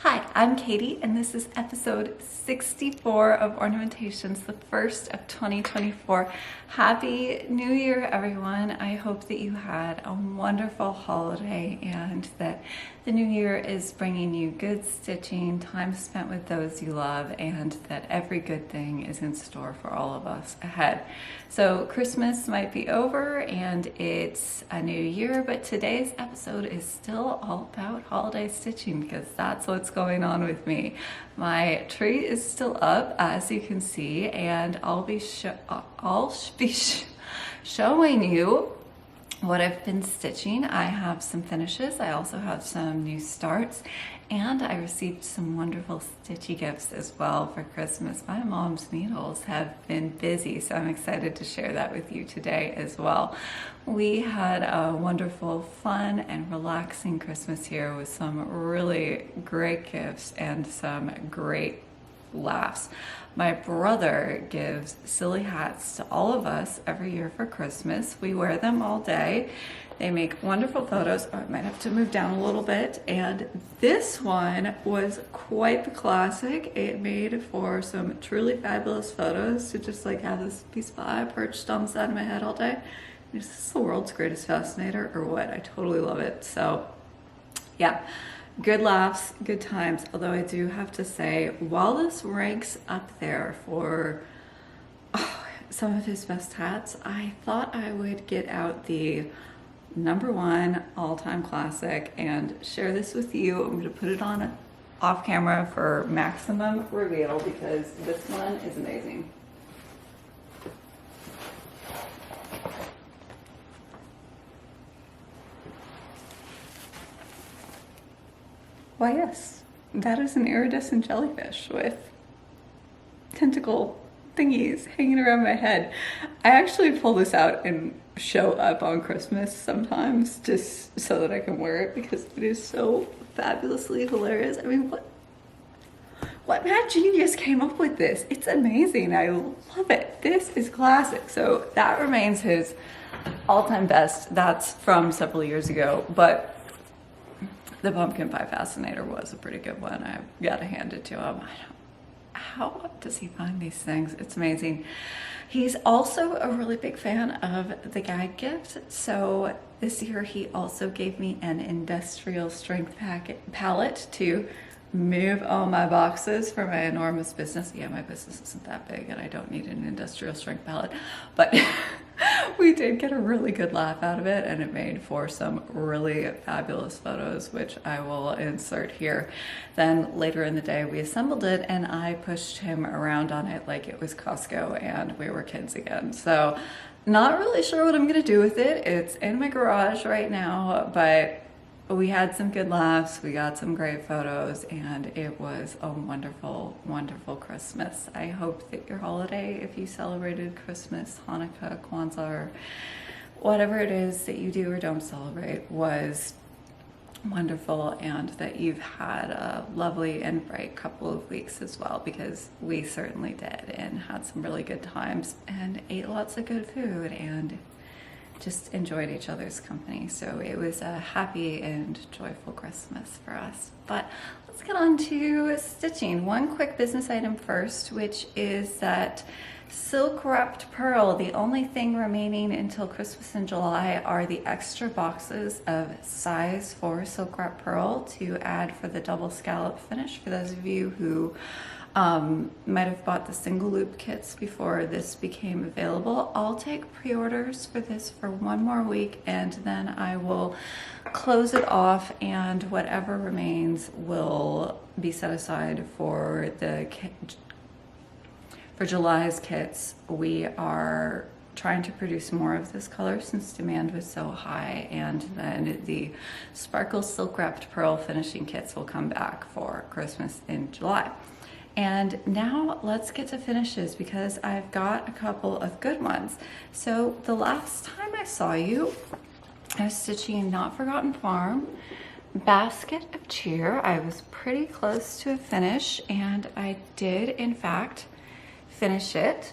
Hi, I'm Katie, and this is episode 64 of Ornamentations, the first of 2024. Happy New Year, everyone. I hope that you had a wonderful holiday and that the new year is bringing you good stitching, time spent with those you love, and that every good thing is in store for all of us ahead. So Christmas might be over and it's a new year, but today's episode is still all about holiday stitching because that's what's going on with me. My tree is still up, as you can see, and I'll be showing you what I've been stitching. I have some finishes, I also have some new starts, and I received some wonderful stitchy gifts as well for Christmas. My mom's needles have been busy, so I'm excited to share that with you today as well. We had a wonderful, fun, and relaxing Christmas here with some really great gifts and some great laughs. My brother gives silly hats to all of us every year for Christmas. We wear them all day. They make wonderful photos. Oh, I might have to move down a little bit. And this one was quite the classic. It made for some truly fabulous photos to just like have this peaceful eye perched on the side of my head all day. Is this the world's greatest fascinator or what? I totally love it. So yeah. Good laughs, good times, although I do have to say, while this ranks up there for some of his best hats, I thought I would get out the #1 all-time classic and share this with you. I'm going to put it on off camera for maximum reveal because this one is amazing. Why yes, that is an iridescent jellyfish with tentacle thingies hanging around my head. I actually pull this out and show up on Christmas sometimes just so that I can wear it because it is so fabulously hilarious. I mean, what mad genius came up with this? It's amazing. I love it. This is classic. So that remains his all-time best. That's from several years ago, but the pumpkin pie fascinator was a pretty good one. I've got to hand it to him. How does he find these things? It's amazing. He's also a really big fan of the gag gift. So this year he also gave me an industrial strength palette to move all my boxes for my enormous business. Yeah, my business isn't that big and I don't need an industrial strength palette, but we did get a really good laugh out of it and it made for some really fabulous photos, which I will insert here. Then later in the day we assembled it and I pushed him around on it like it was Costco and we were kids again. So not really sure what I'm gonna do with it. It's in my garage right now, but we had some good laughs, we got some great photos, and it was a wonderful, wonderful Christmas. I hope that your holiday, if you celebrated Christmas, Hanukkah, Kwanzaa, or whatever it is that you do or don't celebrate, was wonderful, and that you've had a lovely and bright couple of weeks as well, because we certainly did, and had some really good times, and ate lots of good food, and just enjoyed each other's company. So it was a happy and joyful Christmas for us. But let's get on to stitching. One quick business item first, which is that silk wrapped pearl. The only thing remaining until Christmas in July are the extra boxes of size 4 silk wrapped pearl to add for the double scallop finish. For those of you who might have bought the single loop kits before this became available, I'll take pre-orders for this for 1 more week and then I will close it off, and whatever remains will be set aside for the for July's kits. We are trying to produce more of this color since demand was so high, and then the sparkle silk wrapped pearl finishing kits will come back for Christmas in July. And now let's get to finishes because I've got a couple of good ones. So the last time I saw you, I was stitching Notforgotten Farm Basket of Cheer. I was pretty close to a finish, and I did in fact finish it,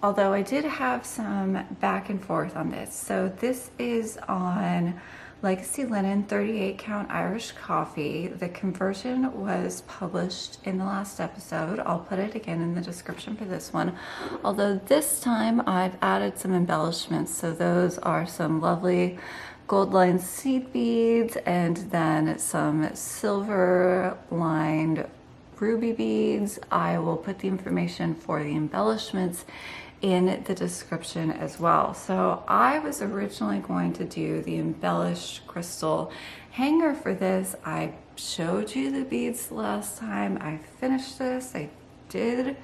although I did have some back and forth on this. So this is on Legacy Linen 38 count Irish coffee. The conversion was published in the last episode. I'll put it again in the description for this one. Although this time I've added some embellishments. So those are some lovely gold lined seed beads and then some silver lined ruby beads. I will put the information for the embellishments in the description as well. So I was originally going to do the embellished crystal hanger for this. I showed you the beads last time I finished this. I did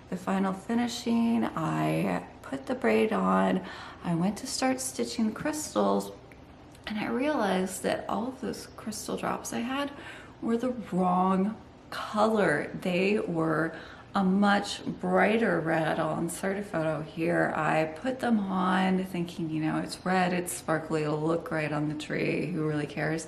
the final finishing. I put the braid on. I went to start stitching crystals and I realized that all of those crystal drops I had were the wrong color. They were a much brighter red. I'll insert a photo here. I put them on thinking, you know, it's red, it's sparkly, it'll look great on the tree, who really cares?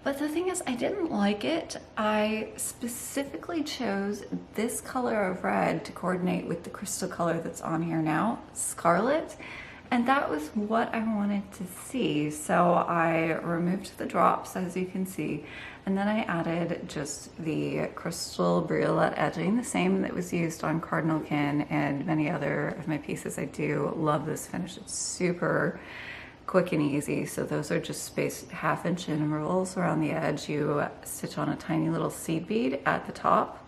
But the thing is, I didn't like it. I specifically chose this color of red to coordinate with the crystal color that's on here now, Scarlet. And that was what I wanted to see. So I removed the drops, as you can see, and then I added just the crystal briolette edging, the same that was used on Cardinalkin and many other of my pieces. I do love this finish. It's super quick and easy. So those are just spaced 1/2 inch intervals around the edge. You stitch on a tiny little seed bead at the top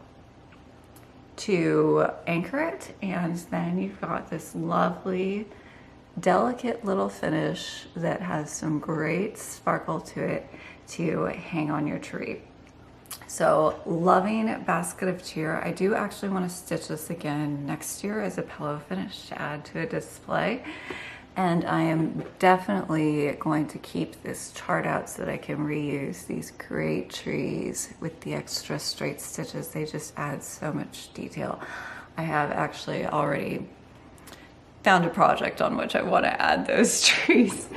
to anchor it, and then you've got this lovely delicate little finish that has some great sparkle to it to hang on your tree. So loving Basket of Cheer. I do actually want to stitch this again next year as a pillow finish to add to a display. And I am definitely going to keep this chart out so that I can reuse these great trees with the extra straight stitches. They just add so much detail. I have actually already found a project on which I want to add those trees.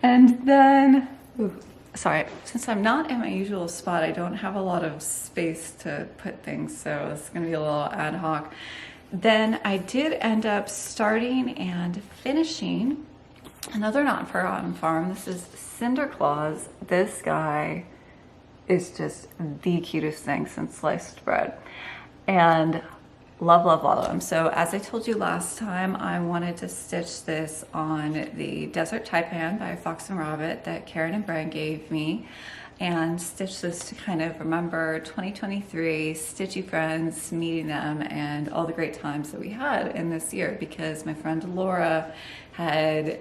And then, sorry, since I'm not in my usual spot, I don't have a lot of space to put things, so it's gonna be a little ad hoc. Then I did end up starting and finishing another Notforgotten Farm. This is Cinder Claus. This guy is just the cutest thing since sliced bread. And love, love all of them. So as I told you last time, I wanted to stitch this on the Desert Taipan by Fox and Rabbit that Karen and Brian gave me, and stitch this to kind of remember 2023, stitchy friends, meeting them, and all the great times that we had in this year, because my friend Laura had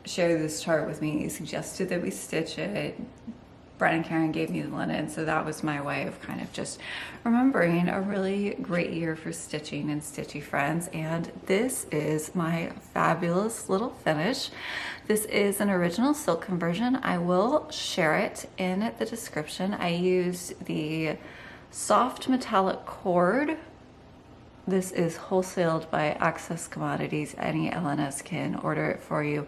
shared this chart with me, suggested that we stitch it. Brian and Karen gave me the linen, so that was my way of kind of just remembering a really great year for stitching and stitchy friends. And this is my fabulous little finish. This is an original silk conversion. I will share it in the description. I used the soft metallic cord. This is wholesaled by Access Commodities. Any LNS can order it for you.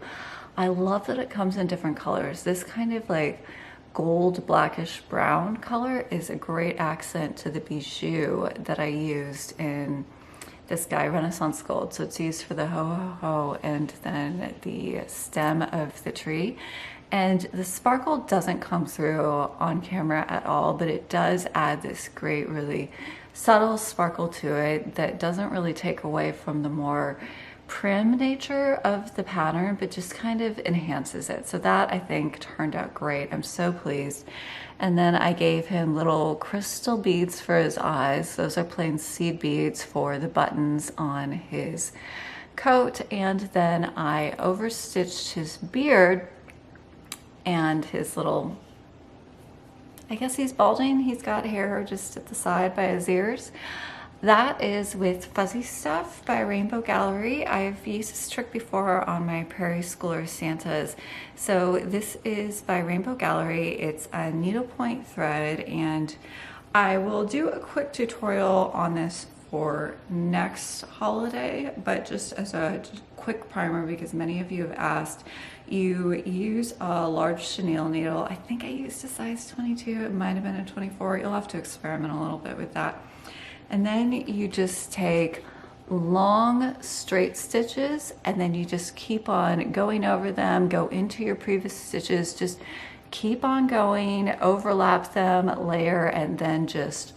I love that it comes in different colors. This kind of like gold blackish brown color is a great accent to the Bijoux that I used in this guy, Renaissance Gold. So it's used for the ho ho ho and then the stem of the tree. And the sparkle doesn't come through on camera at all, but it does add this great, really subtle sparkle to it that doesn't really take away from the more prim nature of the pattern, but just kind of enhances it. So that I think turned out great. I'm so pleased. And then I gave him little crystal beads for his eyes. Those are plain seed beads for the buttons on his coat. And then I overstitched his beard and his little, I guess he's balding. He's got hair just at the side by his ears. That is with Fuzzy Stuff by Rainbow Gallery. I've used this trick before on my Prairie Schooler Santas. So this is by Rainbow Gallery. It's a needlepoint thread, and I will do a quick tutorial on this for next holiday, but just as a quick primer, because many of you have asked, you use a large chenille needle. I think I used a size 22, it might have been a 24. You'll have to experiment a little bit with that. And then you just take long straight stitches, and then you just keep on going over them, go into your previous stitches, just keep on going, overlap them, layer, and then just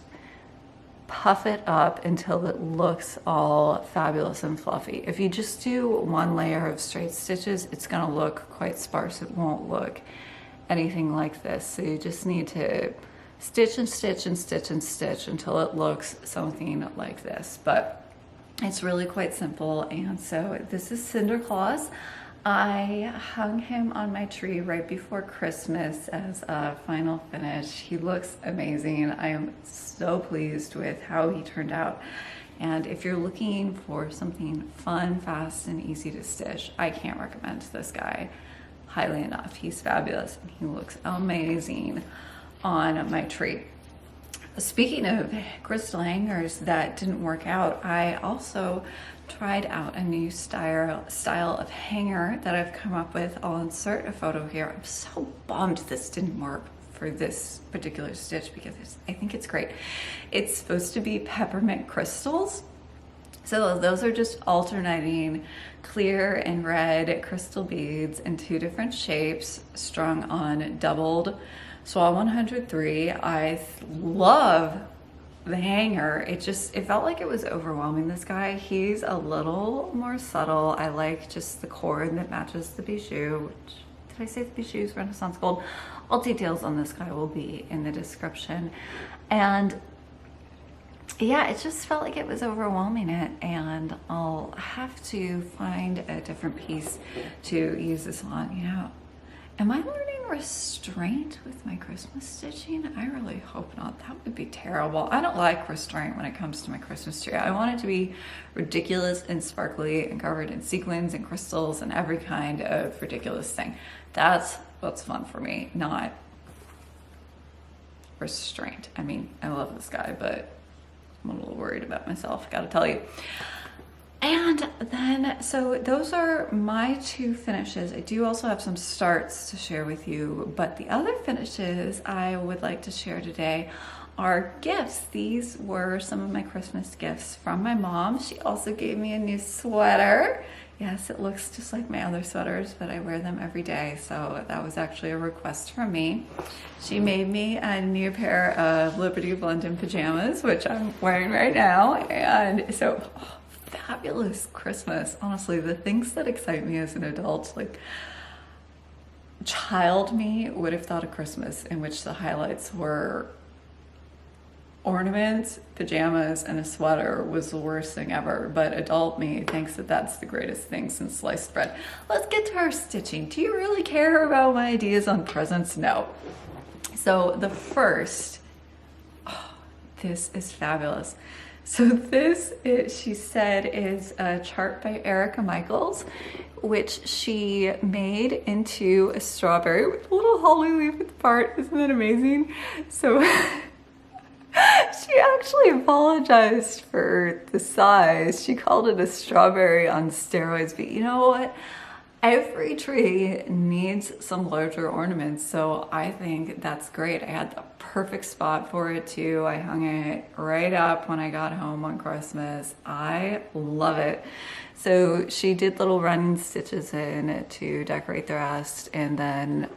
puff it up until it looks all fabulous and fluffy. If you just do one layer of straight stitches, it's gonna look quite sparse. It won't look anything like this. So you just need to stitch and stitch and stitch and stitch until it looks something like this. But it's really quite simple. And so this is Cinder Claus. I hung him on my tree right before Christmas as a final finish. He looks amazing. I am so pleased with how he turned out. And if you're looking for something fun, fast, and easy to stitch, I can't recommend this guy highly enough. He's fabulous and he looks amazing on my tree. Speaking of crystal hangers that didn't work out, I also tried out a new style of hanger that I've come up with. I'll insert a photo here. I'm so bummed this didn't work for this particular stitch because I think it's great. It's supposed to be peppermint crystals. So those are just alternating clear and red crystal beads in 2 different shapes strung on doubled Swab 103. I love the hanger. It felt like it was overwhelming this guy. He's a little more subtle. I like just the cord that matches the Bijoux, which, did I say the Bijoux's Renaissance Gold? All details on this guy will be in the description. And yeah, it just felt like it was overwhelming it, and I'll have to find a different piece to use this on. You know, am I learning restraint with my Christmas stitching? I really hope not. That would be terrible. I don't like restraint when it comes to my Christmas tree. I want it to be ridiculous and sparkly and covered in sequins and crystals and every kind of ridiculous thing. That's what's fun for me, not restraint. I mean, I love this guy, but I'm a little worried about myself, gotta tell you. And then, so those are my 2 finishes. I do also have some starts to share with you, but the other finishes I would like to share today are gifts. These were some of my Christmas gifts from my mom. She also gave me a new sweater. Yes, it looks just like my other sweaters, but I wear them every day. So that was actually a request from me. She made me a new pair of Liberty London pajamas, which I'm wearing right now. And so, fabulous Christmas. Honestly, the things that excite me as an adult, like child me would have thought of Christmas in which the highlights were ornaments, pajamas, and a sweater was the worst thing ever, but adult me thinks that that's the greatest thing since sliced bread. Let's get to our stitching. Do you really care about my ideas on presents? No. So the first, this is fabulous. So this, she said, is a chart by Erica Michaels, which she made into a strawberry with a little holly leaf at the part. Isn't that amazing? So she actually apologized for the size. She called it a strawberry on steroids, but you know what? Every tree needs some larger ornaments, so I think that's great. I had the perfect spot for it too. I hung it right up when I got home on Christmas. I love it. So she did little running stitches in to decorate the rest, and then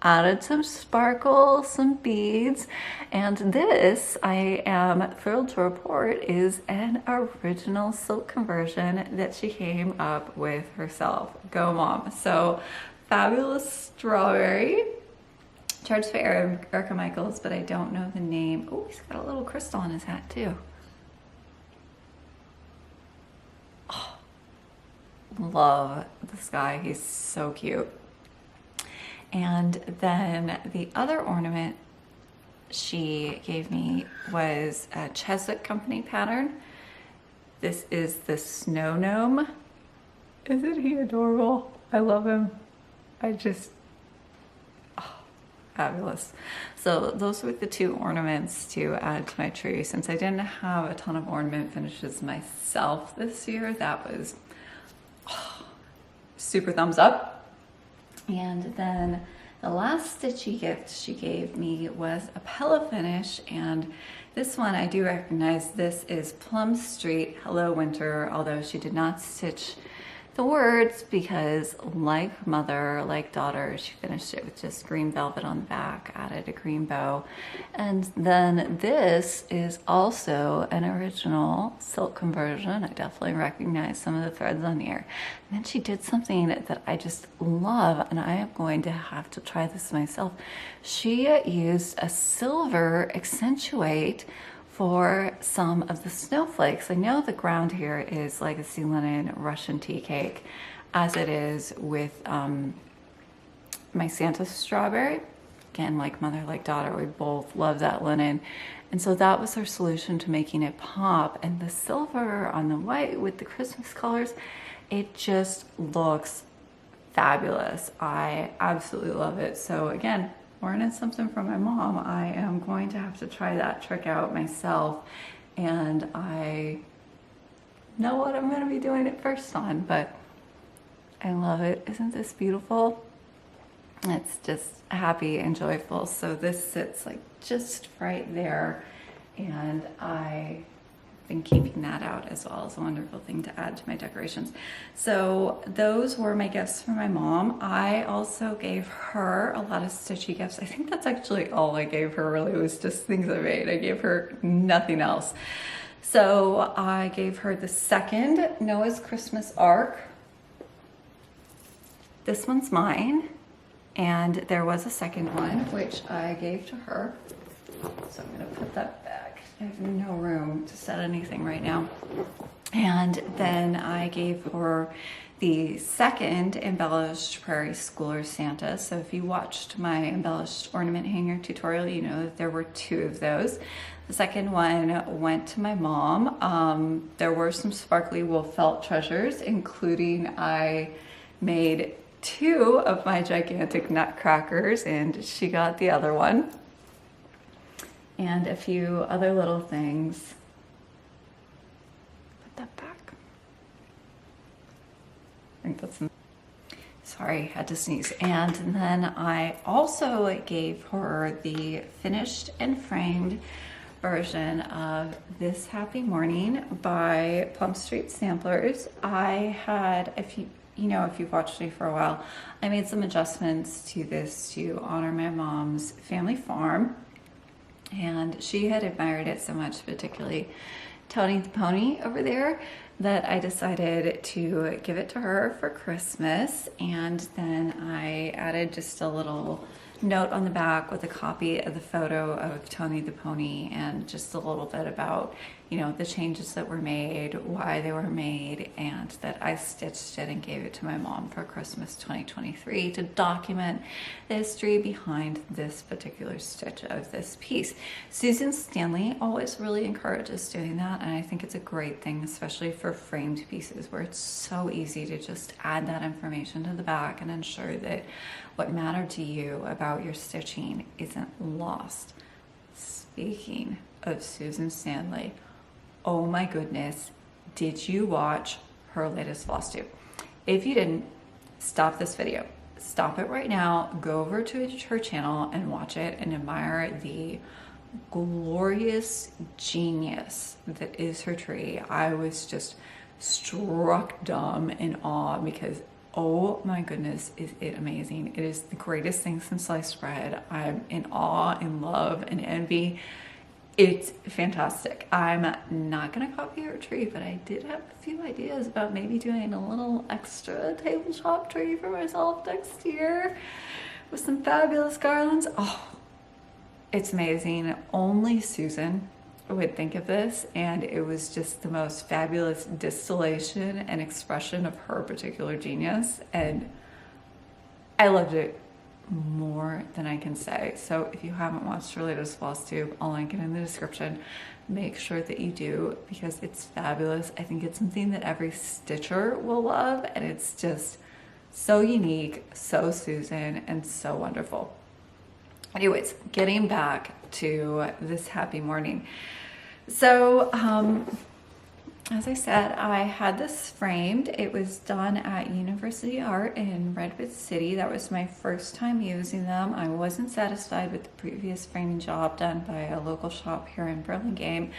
added some sparkle, some beads, and this, I am thrilled to report, is an original silk conversion that she came up with herself. Go mom. So fabulous strawberry. Charged by Erica Michaels, but I don't know the name. Oh, he's got a little crystal on his hat too. Oh, love this guy. He's so cute. And then the other ornament she gave me was a Cheswick Company pattern. This is the Snow Gnome. Isn't he adorable? I love him. Fabulous. So those were the 2 ornaments to add to my tree. Since I didn't have a ton of ornament finishes myself this year, that was super thumbs up. And then the last stitchy gift she gave me was a pillow finish, and this one I do recognize. This is Plum Street Hello Winter, although she did not stitch the words because like mother, like daughter, she finished it with just green velvet on the back, added a green bow. And then this is also an original silk conversion. I definitely recognize some of the threads on here. And then she did something that I just love, and I am going to have to try this myself. She used a silver Accentuate for some of the snowflakes. I know the ground here is legacy linen Russian tea cake, as it is with my Santa strawberry. Again, like mother, like daughter, we both love that linen. And so that was our solution to making it pop. And the silver on the white with the Christmas colors, it just looks fabulous. I absolutely love it. So again, learning something from my mom, I am going to have to try that trick out myself, and I know what I'm going to be doing it first on, but I love it. Isn't this beautiful? It's just happy and joyful. So this sits like just right there, and I been keeping that out as well as a wonderful thing to add to my decorations. So those were my gifts for my mom. I also gave her a lot of stitchy gifts. I think that's actually all I gave her, really, was just things I made. I gave her nothing else. So I gave her the second Noah's Christmas Ark. This one's mine, and there was a second one which I gave to her. So I'm gonna put that back. I have no room to set anything right now. And then I gave her the second embellished Prairie Schooler Santa. So if you watched my embellished ornament hanger tutorial, you know that there were two of those. The second one went to my mom. There were some sparkly wool felt treasures, including I made two of my gigantic nutcrackers, and she got the other one. And a few other little things. Put that back. I think that's... Sorry, had to sneeze. And then I also gave her the finished and framed version of This Happy Morning by Plum Street Samplers. I had, if you've watched me for a while, I made some adjustments to this to honor my mom's family farm. And she had admired it so much, particularly Tony the Pony over there, that I decided to give it to her for Christmas. And then I added just a little note on the back with a copy of the photo of Tony the Pony and just a little bit about, the changes that were made, why they were made, and that I stitched it and gave it to my mom for Christmas 2023 to document the history behind this particular stitch of this piece. Susan Stanley always really encourages doing that, and I think it's a great thing, especially for framed pieces where it's so easy to just add that information to the back and ensure that what mattered to you about your stitching isn't lost. Speaking of Susan Stanley, oh my goodness, did you watch her latest Flosstube? If you didn't, stop this video. Stop it right now, go over to her channel and watch it and admire the glorious genius that is her tree. I was just struck dumb in awe because oh my goodness, is it amazing. It is the greatest thing since sliced bread. I'm in awe, in love, and envy. It's fantastic. I'm not gonna copy her tree, but I did have a few ideas about maybe doing a little extra tabletop tree for myself next year with some fabulous garlands. Oh, it's amazing. Only Susan would think of this, and it was just the most fabulous distillation and expression of her particular genius, and I loved it more than I can say. So if you haven't watched her latest Flosstube, I'll link it in the description. Make sure that you do, because it's fabulous. I think it's something that every stitcher will love, and it's just so unique, so Susan, and so wonderful. Anyways, getting back to This Happy Morning. So as I said, I had this framed. It was done at University Art in Redwood City. That was my first time using them. I wasn't satisfied with the previous framing job done by a local shop here in Burlingame.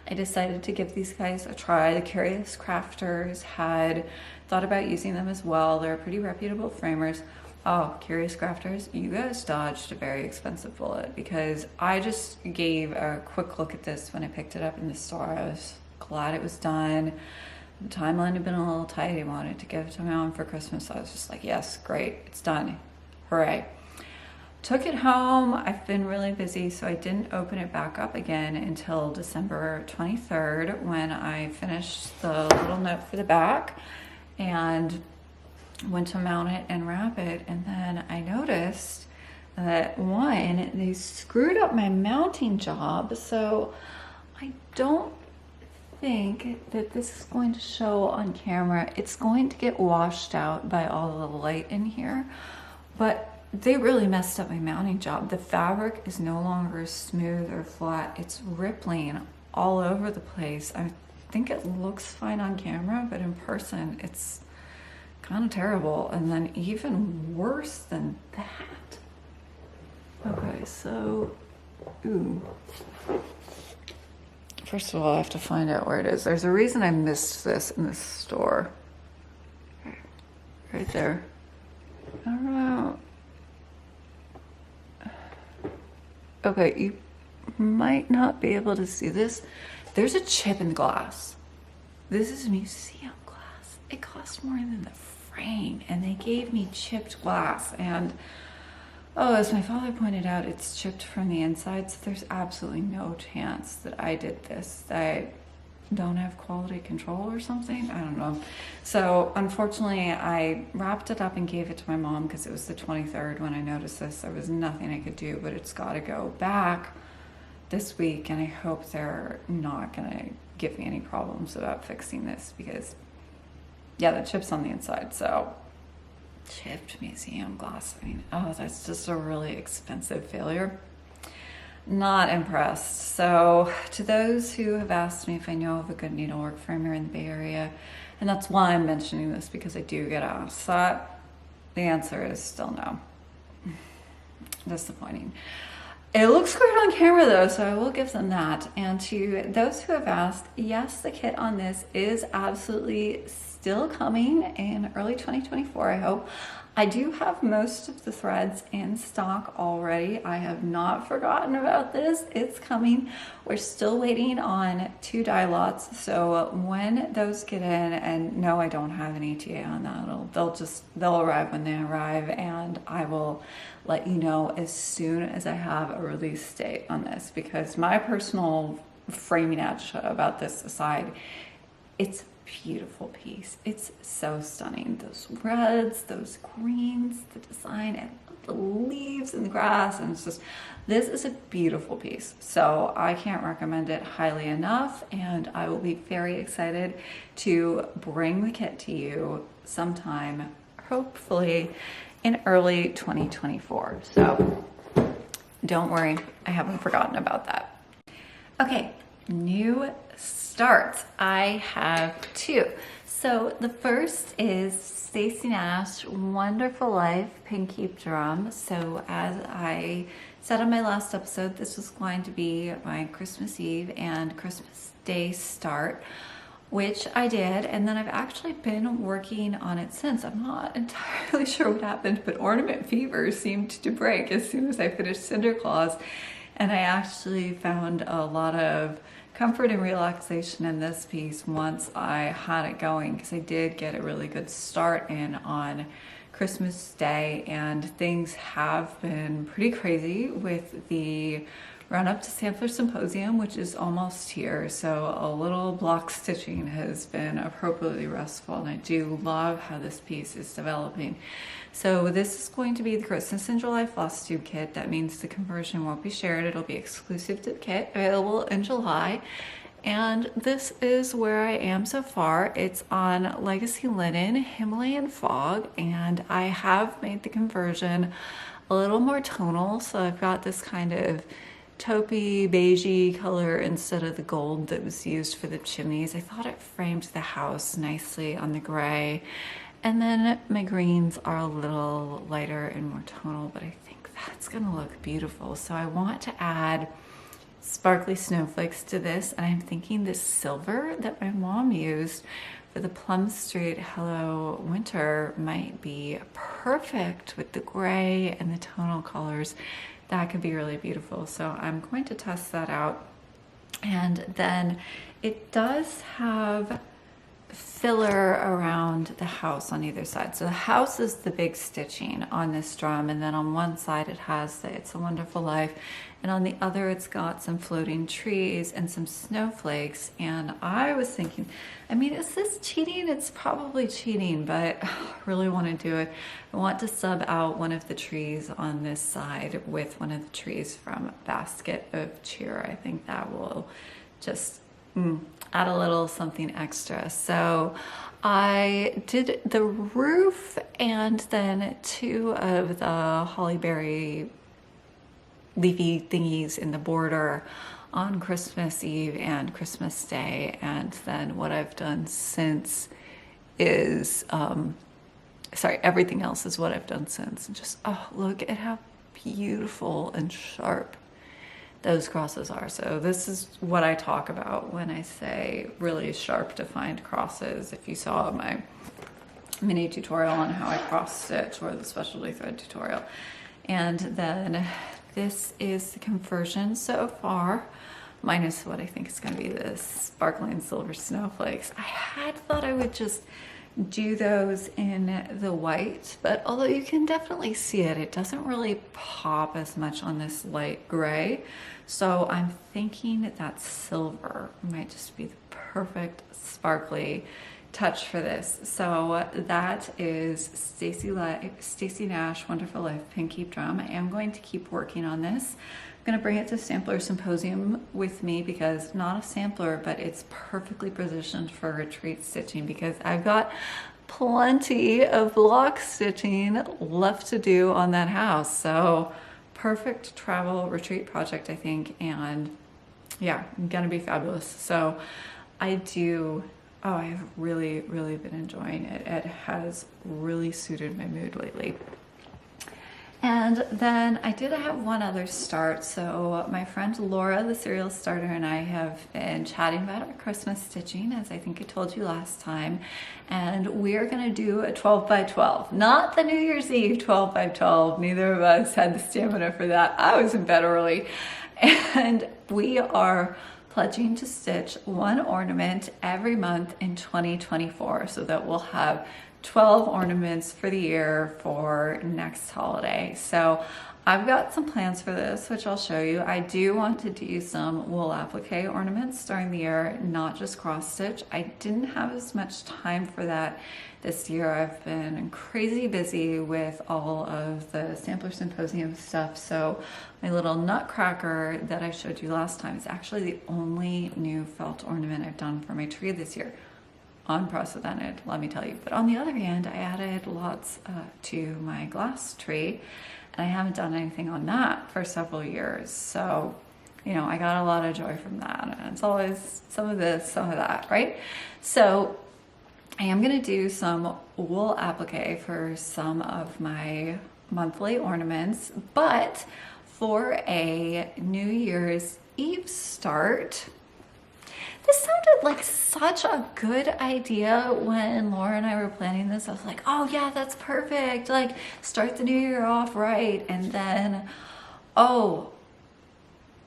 I decided to give these guys a try. The Curious Crafters had thought about using them as well. They're pretty reputable framers. Oh, Curious Crafters, you guys dodged a very expensive bullet, because I just gave a quick look at this when I picked it up in the store. I was glad it was done. The timeline had been a little tight. I wanted to give it to my mom for Christmas. So I was just like, yes, great, it's done. Hooray. Took it home. I've been really busy, so I didn't open it back up again until December 23rd, when I finished the little note for the back and went to mount it and wrap it. And then I noticed that, one, they screwed up my mounting job, so I don't think that this is going to show on camera. It's going to get washed out by all the light in here, but they really messed up my mounting job. The fabric is no longer smooth or flat. It's rippling all over the place. I think it looks fine on camera, but in person it's kind of terrible. And then even worse than that. Okay, so, ooh. First of all, I have to find out where it is. There's a reason I missed this in this store. Right there. I don't know. Okay, you might not be able to see this. There's a chip in the glass. This is museum glass. It cost more than the frame, and they gave me chipped glass. And oh, as my father pointed out, it's chipped from the inside, so there's absolutely no chance that I did this. I don't have quality control or something. I don't know. So unfortunately, I wrapped it up and gave it to my mom because it was the 23rd when I noticed this. There was nothing I could do, but it's got to go back this week, and I hope they're not going to give me any problems about fixing this, because yeah, the chip's on the inside. So chipped museum glass. I mean, oh, that's just a really expensive failure. Not impressed. So to those who have asked me if I know of a good needlework framer in the Bay Area, and that's why I'm mentioning this, because I do get asked that, the answer is still no. Disappointing. It looks great on camera though, so I will give them that. And to those who have asked, yes, the kit on this is absolutely still coming in early 2024, I hope. I do have most of the threads in stock already. I have not forgotten about this. It's coming. We're still waiting on 2 dye lots. So when those get in, and no, I don't have an ETA on that. They'll arrive when they arrive, and I will let you know as soon as I have a release date on this, because my personal framing about this aside, it's beautiful piece. It's so stunning. Those reds, those greens, the design, and the leaves and the grass, and it's just, this is a beautiful piece. So I can't recommend it highly enough, and I will be very excited to bring the kit to you sometime, hopefully in early 2024. So don't worry, I haven't forgotten about that. Okay, new starts. I have 2. So the first is Stacey Nash Wonderful Life Pinky Drum. So as I said on my last episode, this was going to be my Christmas Eve and Christmas Day start, which I did, and then I've actually been working on it since. I'm not entirely sure what happened, but ornament fever seemed to break as soon as I finished Cinder Claus, and I actually found a lot of comfort and relaxation in this piece once I had it going, because I did get a really good start in on Christmas Day, and things have been pretty crazy with the run up to Sampler Symposium, which is almost here. So a little block stitching has been appropriately restful, and I do love how this piece is developing. So this is going to be the Christmas in July Flosstube kit. That means the conversion won't be shared. It'll be exclusive to the kit, available in July. And this is where I am so far. It's on Legacy Linen, Himalayan Fog, and I have made the conversion a little more tonal. So I've got this kind of taupey beigey color instead of the gold that was used for the chimneys. I thought it framed the house nicely on the gray. And then my greens are a little lighter and more tonal, but I think that's gonna look beautiful. So I want to add sparkly snowflakes to this, and I'm thinking this silver that my mom used for the Plum Street Hello Winter might be perfect with the gray and the tonal colors. That could be really beautiful. So I'm going to test that out. And then it does have filler around the house on either side. So the house is the big stitching on this drum, and then on one side it has the It's a Wonderful Life, and on the other it's got some floating trees and some snowflakes. And I was thinking, I mean, is this cheating? It's probably cheating, but I really want to do it. I want to sub out one of the trees on this side with one of the trees from Basket of Cheer. I think that will just add a little something extra. So I did the roof and then two of the hollyberry leafy thingies in the border on Christmas Eve and Christmas Day. And then what I've done since is, everything else is what I've done since. And just, oh, look at how beautiful and sharp those crosses are. So this is what I talk about when I say really sharp defined crosses. If you saw my mini tutorial on how I cross stitch or the specialty thread tutorial. And then this is the conversion so far, minus what I think is going to be the sparkling silver snowflakes. I had thought I would just do those in the white, but although you can definitely see it, it doesn't really pop as much on this light gray. So I'm thinking that silver might just be the perfect sparkly touch for this. So that is Stacy Nash Wonderful Life Pin Keep Drum. I am going to keep working on this. I'm going to bring it to Sampler Symposium with me because not a sampler, but it's perfectly positioned for retreat stitching because I've got plenty of block stitching left to do on that house. So perfect travel retreat project, I think. And yeah, going to be fabulous. So I have really, really been enjoying it. It has really suited my mood lately. And then I did have one other start. So my friend Laura, the serial starter, and I have been chatting about our Christmas stitching, as I think I told you last time. And we are going to do a 12 by 12, not the New Year's Eve 12 by 12. Neither of us had the stamina for that. I was in bed early. And we are pledging to stitch one ornament every month in 2024 so that we'll have 12 ornaments for the year for next holiday. So I've got some plans for this, which I'll show you. I do want to do some wool applique ornaments during the year, not just cross stitch. I didn't have as much time for that this year. I've been crazy busy with all of the Sampler Symposium stuff. So my little nutcracker that I showed you last time is actually the only new felt ornament I've done for my tree this year. Unprecedented, let me tell you. But on the other hand, I added lots to my glass tree, and I haven't done anything on that for several years. So, you know, I got a lot of joy from that. And it's always some of this, some of that, right? So I am going to do some wool applique for some of my monthly ornaments, but for a New Year's Eve start, this sounded like such a good idea when Laura and I were planning this. I was like, oh yeah, that's perfect. Like, start the new year off right. And then,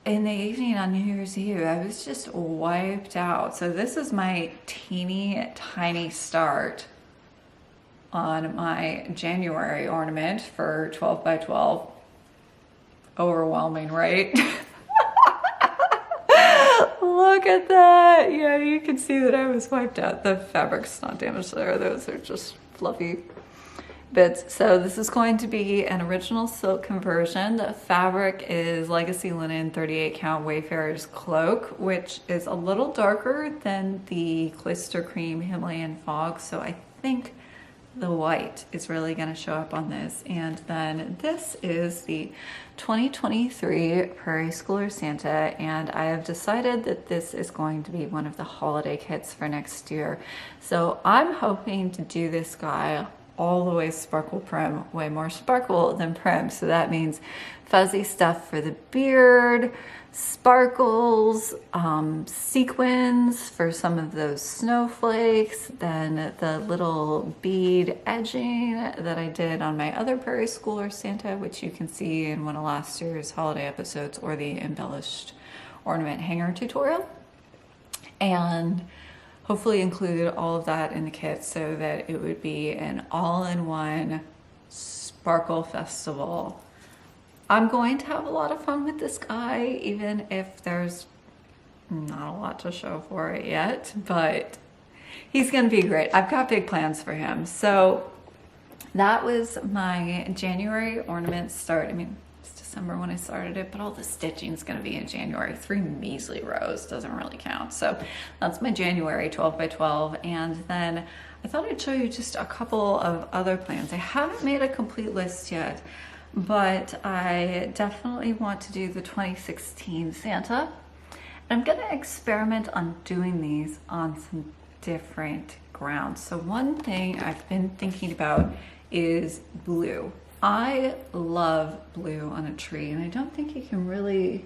in the evening on New Year's Eve, I was just wiped out. So this is my teeny tiny start on my January ornament for 12 by 12. Overwhelming, right? Look at that. Yeah, you can see that I was wiped out. The fabric's not damaged there. Those are just fluffy bits. So this is going to be an original silk conversion. The fabric is Legacy Linen 38 count Wayfarer's Cloak, which is a little darker than the Cloister Cream Himalayan Fog. So I think the white is really going to show up on this. And then this is the 2023 Prairie Schooler Santa, and I have decided that this is going to be one of the holiday kits for next year. So I'm hoping to do this guy all the way sparkle prim, way more sparkle than prim. So that means fuzzy stuff for the beard, sparkles, sequins for some of those snowflakes, then the little bead edging that I did on my other Prairie Schooler Santa, which you can see in one of last year's holiday episodes, or the embellished ornament hanger tutorial. And hopefully included all of that in the kit so that it would be an all-in-one sparkle festival. I'm going to have a lot of fun with this guy, even if there's not a lot to show for it yet, but he's going to be great. I've got big plans for him. So that was my January ornament start. I mean, it's December when I started it, but all the stitching is going to be in January. 3 measly rows doesn't really count. So that's my January 12 by 12. And then I thought I'd show you just a couple of other plans. I haven't made a complete list yet, but I definitely want to do the 2016 Santa. I'm going to experiment on doing these on some different grounds. So one thing I've been thinking about is blue. I love blue on a tree, and I don't think you can really,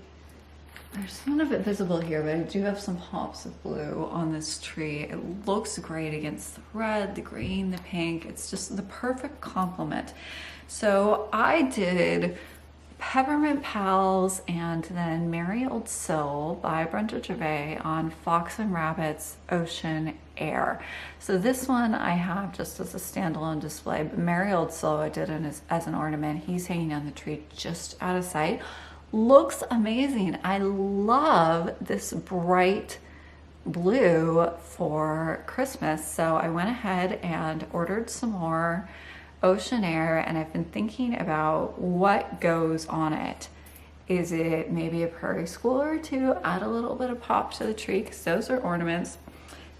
there's none of it visible here, but I do have some pops of blue on this tree. It looks great against the red, the green, the pink. It's just the perfect complement. So I did Peppermint Pals and then Merry Old Soul by Brenda Gervais on Fox and Rabbit's Ocean Air. So this one I have just as a standalone display, but Merry Old Soul I did as an ornament. He's hanging on the tree just out of sight. Looks amazing. I love this bright blue for Christmas. So I went ahead and ordered some more Ocean Air, and I've been thinking about what goes on it. Is it maybe a Prairie Schooler to add a little bit of pop to the tree, because those are ornaments.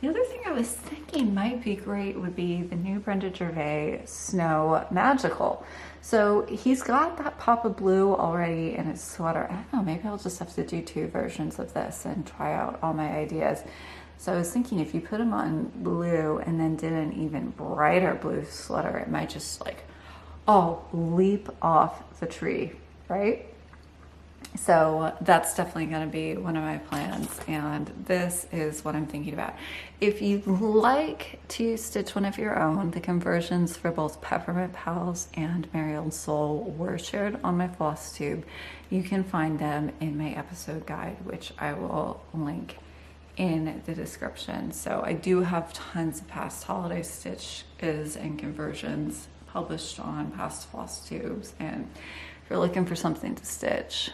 The other thing I was thinking might be great would be the new Brenda Gervais Snow Magical. So he's got that pop of blue already in his sweater. I don't know, maybe I'll just have to do 2 versions of this and try out all my ideas. So I was thinking if you put him on blue and then did an even brighter blue sweater, it might just like, leap off the tree, right? So that's definitely going to be one of my plans, and this is what I'm thinking about. If you'd like to stitch one of your own, the conversions for both Peppermint Pals and Merry Old Soul were shared on my Flosstube. You can find them in my episode guide, which I will link in the description. So I do have tons of past holiday stitches and conversions published on past Flosstubes, and if you're looking for something to stitch,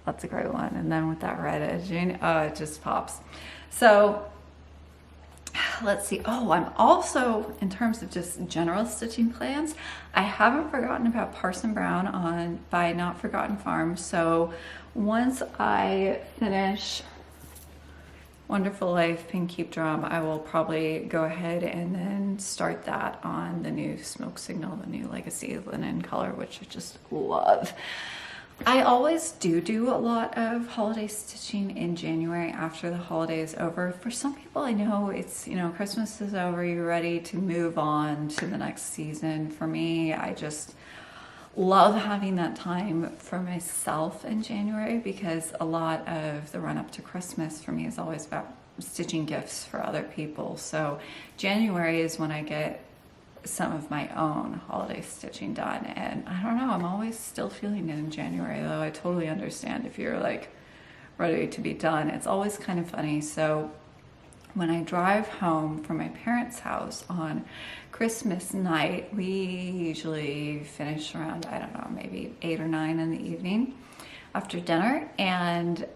that's a great one. And then with that red edging, it just pops. So let's see. I'm also, in terms of just general stitching plans, I haven't forgotten about Parson Brown by Notforgotten Farms. So once I finish Wonderful Life Pink Keep Drum, I will probably go ahead and then start that on the new Smoke Signal, the new Legacy linen color, which I just love. I always do a lot of holiday stitching in January after the holiday is over. For some people, I know it's, Christmas is over, you're ready to move on to the next season. For me, I just love having that time for myself in January, because a lot of the run up to Christmas for me is always about stitching gifts for other people. So January is when I get some of my own holiday stitching done, and I don't know, I'm always still feeling it in January, though I totally understand if you're like ready to be done. It's always kind of funny. So when I drive home from my parents' house on Christmas night, we usually finish around, I don't know, maybe 8 or 9 in the evening after dinner, and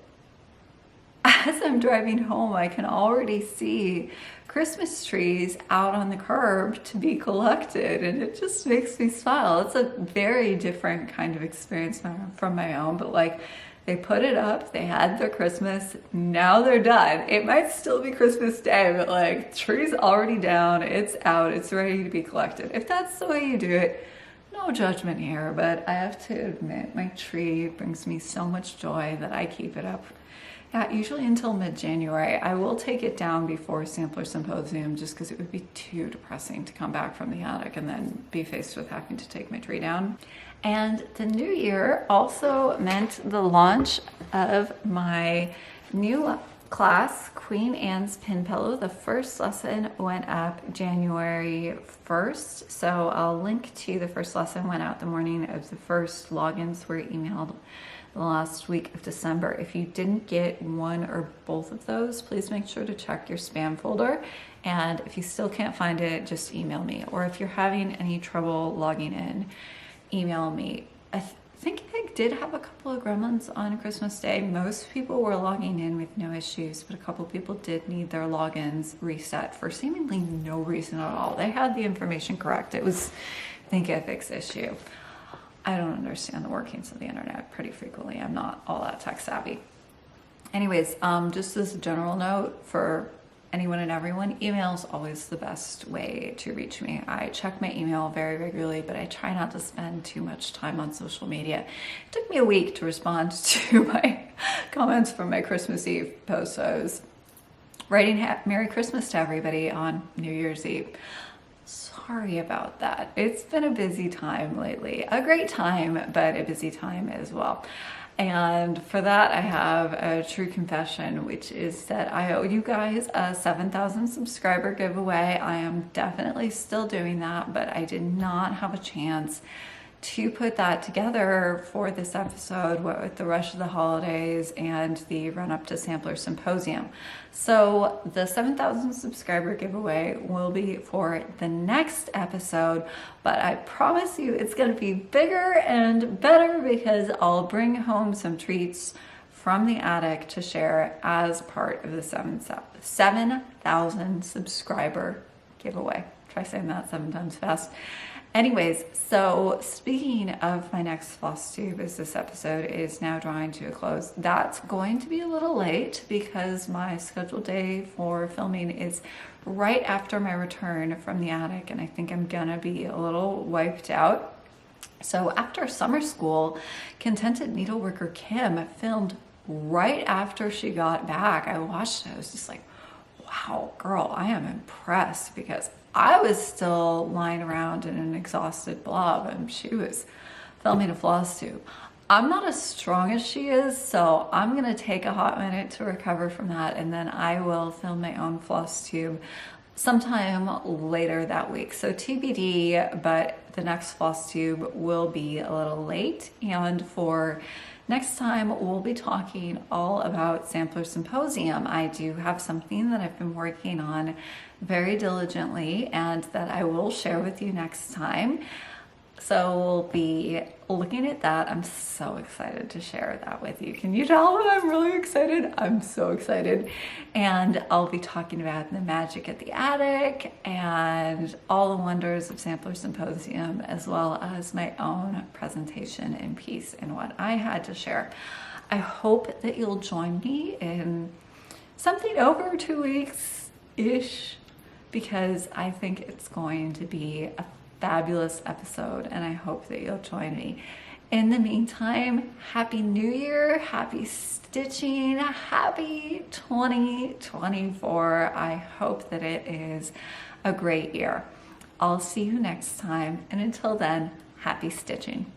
as I'm driving home, I can already see Christmas trees out on the curb to be collected, and it just makes me smile. It's a very different kind of experience from my own, but like They put it up, they had their Christmas, now they're done. It might still be Christmas Day, but like, tree's already down, it's out, it's ready to be collected. If that's the way you do it, no judgment here, but I have to admit, my tree brings me so much joy that I keep it up. Yeah, usually until mid-January. I will take it down before Sampler Symposium just because it would be too depressing to come back from the attic and then be faced with having to take my tree down. And the new year also meant the launch of my new class, Queen Anne's Pin Pillow. The first lesson went up January 1st. So I'll link to the first lesson went out the morning of the first. Logins were emailed the last week of December. If you didn't get one or both of those, please make sure to check your spam folder. And if you still can't find it, just email me. Or if you're having any trouble logging in, email me. I think I did have a couple of gremlins on Christmas Day. Most people were logging in with no issues, but a couple people did need their logins reset for seemingly no reason at all. They had the information correct. It was, I think, a fixed issue. I don't understand the workings of the internet pretty frequently. I'm not all that tech savvy. Anyways, just as a general note for anyone and everyone, email is always the best way to reach me. I check my email very regularly, but I try not to spend too much time on social media. It took me a week to respond to my comments from my Christmas Eve post. So I was writing Merry Christmas to everybody on New Year's Eve. Sorry about that. It's been a busy time lately. A great time, but a busy time as well. And for that, I have a true confession, which is that I owe you guys a 7,000 subscriber giveaway. I am definitely still doing that, but I did not have a chance to put that together for this episode with the rush of the holidays and the run up to Sampler Symposium. So the 7,000 subscriber giveaway will be for the next episode, but I promise you it's going to be bigger and better because I'll bring home some treats from the attic to share as part of the 7,000 subscriber giveaway. Try saying that 7 times fast. Anyways, so speaking of my next Flosstube, as this episode is now drawing to a close, that's going to be a little late because my scheduled day for filming is right after my return from the attic, and I think I'm gonna be a little wiped out. So after summer school, Contented Needleworker Kim filmed right after she got back. I watched it, I was just like, wow, girl, I am impressed because I was still lying around in an exhausted blob and she was filming a Flosstube. I'm not as strong as she is, so I'm gonna take a hot minute to recover from that, and then I will film my own Flosstube sometime later that week. So TBD, but the next Flosstube will be a little late, and for next time, we'll be talking all about Sampler Symposium. I do have something that I've been working on very diligently and that I will share with you next time. So we'll be looking at that. I'm so excited to share that with you. Can you tell that I'm really excited? I'm so excited. And I'll be talking about the magic at the attic and all the wonders of Sampler Symposium, as well as my own presentation and piece and what I had to share. I hope that you'll join me in something over 2 weeks-ish, because I think it's going to be a fabulous episode, and I hope that you'll join me. In the meantime, Happy New Year, happy stitching, happy 2024. I hope that it is a great year. I'll see you next time, and until then, happy stitching.